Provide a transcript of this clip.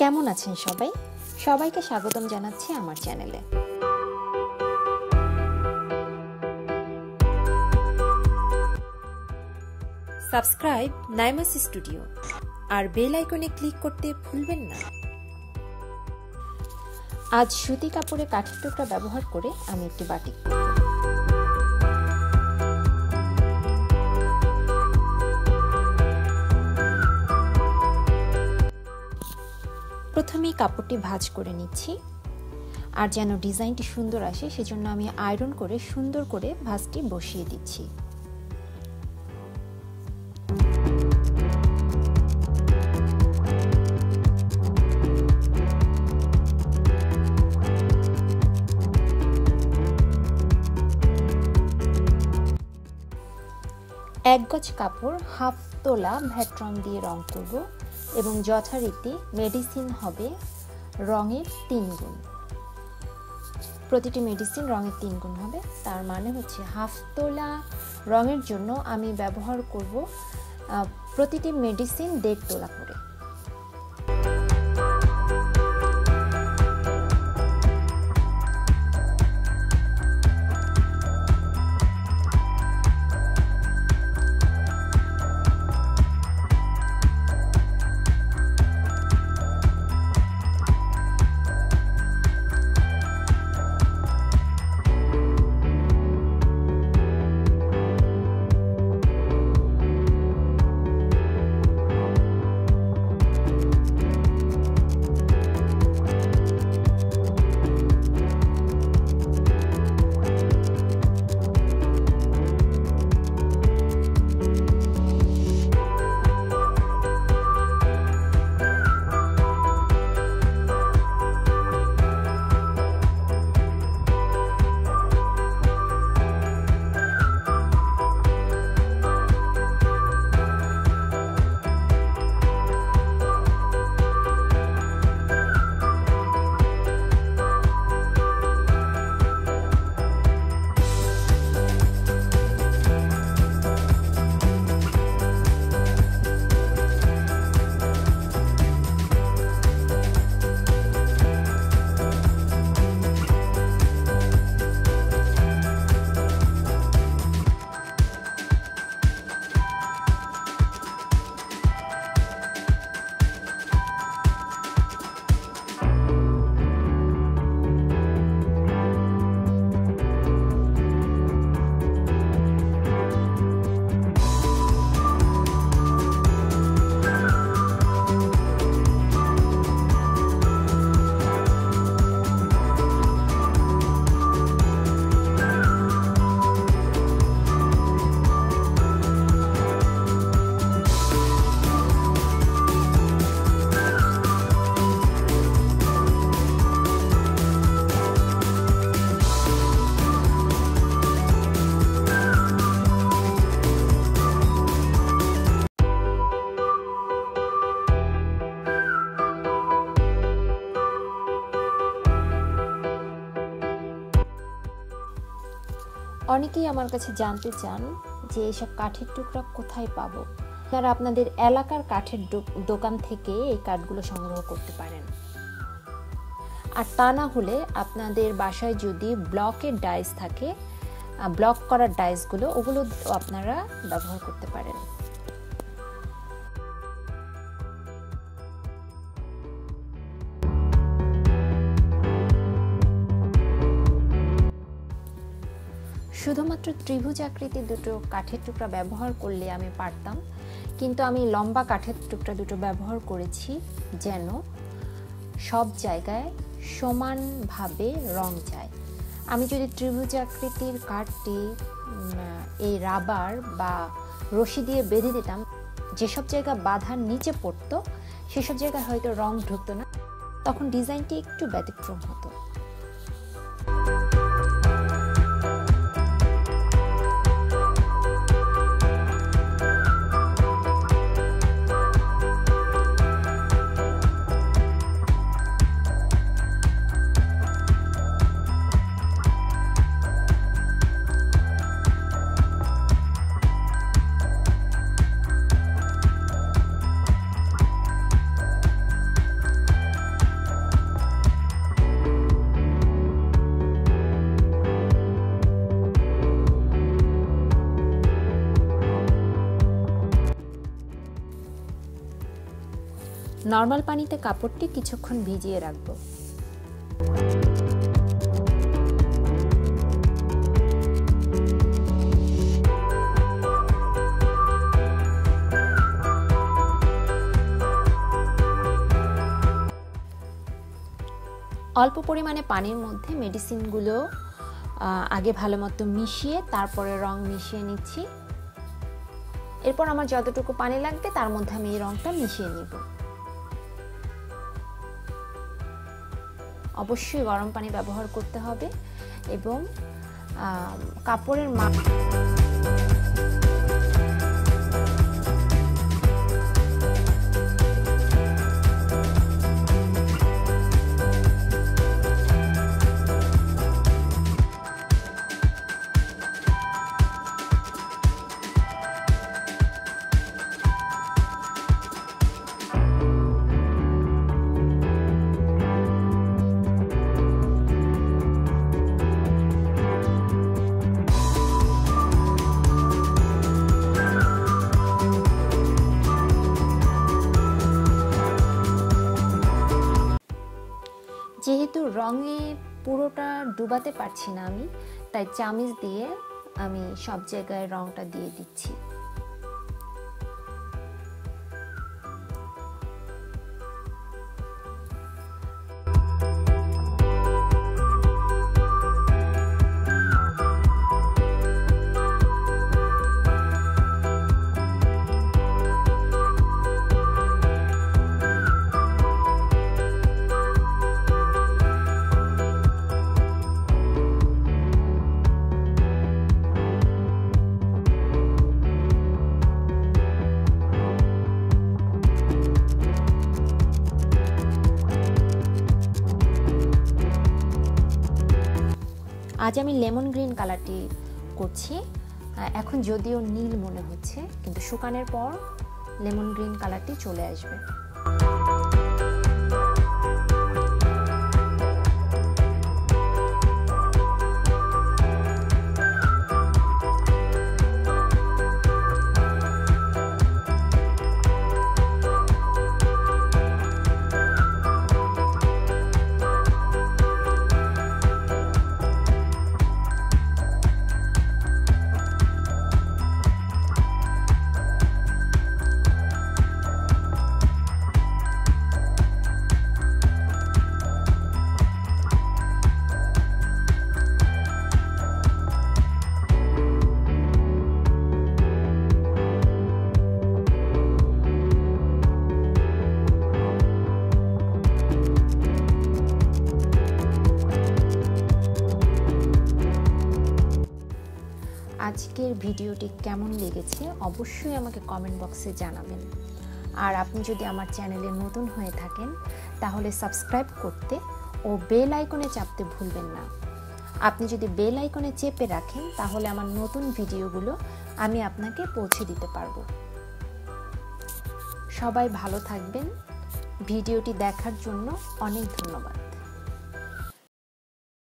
কেমন আছেন সবাই? সবাইকে স্বাগতম জানাচ্ছি আমার চ্যানেলে। সাবস্ক্রাইব নাইমাস স্টুডিও আর বেল আইকনে ক্লিক করতে ভুলবেন না। আজ সুতি কাপড়ে কাঠের টুকরা ব্যবহার করে আমি একটি বাটিক করব। প্রথমেই কাপড়টি ভাঁজ করে নিচ্ছি, আর যেন ডিজাইনটি সুন্দর আসে সেজন্য আমি আয়রন করে সুন্দর করে ভাঁজটি বসিয়ে দিচ্ছি। এক গজ কাপড় হাফ তোলা ভ্যাটরং দিয়ে রং করব এবং যথারীতি মেডিসিন হবে রঙের 3 গুণ। প্রতিটি মেডিসিন রঙের 3 গুণ হবে, তার মানে হচ্ছে হাফ তোলা রঙের জন্য আমি ব্যবহার করব প্রতিটি মেডিসিন 1.5 তোলা করে। অনেকেই আমার কাছে জানতে চান যে এসব কাঠের টুকরা কোথায় পাবো। যারা আপনাদের এলাকার কাঠের দোকান থেকে এই কাঠগুলো সংগ্রহ করতে পারেন, আর তা না হলে আপনাদের বাসায় যদি ব্লকের ডাইস থাকে, ব্লক করার ডাইসগুলো, ওগুলো আপনারা ব্যবহার করতে পারেন। শুধুমাত্র ত্রিভুজ আকৃতির দুটো কাঠের টুকরা ব্যবহার করলে আমি পারতাম, কিন্তু আমি লম্বা কাঠের টুকরা দুটো ব্যবহার করেছি যেন সব জায়গায় সমানভাবে রং যায়। আমি যদি ত্রিভুজ আকৃতির কাঠটি এই রাবার বা রশি দিয়ে বেঁধে দিতাম, যেসব জায়গা বাঁধার নিচে পড়তো সেসব জায়গায় হয়তো রং ঢুকতো না, তখন ডিজাইনটি একটু ব্যতিক্রম হতো। নরমাল পানিতে কাপড়টি কিছুক্ষণ ভিজিয়ে রাখবো। অল্প পরিমাণে পানির মধ্যে মেডিসিনগুলো আগে ভালো মতো মিশিয়ে তারপরে রং মিশিয়ে নিচ্ছি। এরপর আমার যতটুকু পানি লাগবে তার মধ্যে আমি এই রংটা মিশিয়ে নিব। অবশ্যই গরম পানি ব্যবহার করতে হবে এবং কাপড়ের মাপ যেহেতু রঙে পুরোটা ডুবাতে পারছি না আমি, তাই চামিচ দিয়ে আমি সব জায়গায় রংটা দিয়ে দিচ্ছি। আজ আমি লেমন গ্রিন কালারটি করছি। এখন যদিও নীল মনে হচ্ছে, কিন্তু শুকানোর পর লেমন গ্রিন কালারটি চলে আসবে। আজকের ভিডিওটি কেমন লেগেছে অবশ্যই আমাকে কমেন্ট বক্সে জানাবেন। আর আপনি যদি আমার চ্যানেলে নতুন হয়ে থাকেন তাহলে সাবস্ক্রাইব করতে ও বেল আইকনে চাপতে ভুলবেন না। আপনি যদি বেল আইকনে চেপে রাখেন তাহলে আমার নতুন ভিডিওগুলো আমি আপনাকে পৌঁছে দিতে পারবো। সবাই ভালো থাকবেন। ভিডিওটি দেখার জন্য অনেক ধন্যবাদ।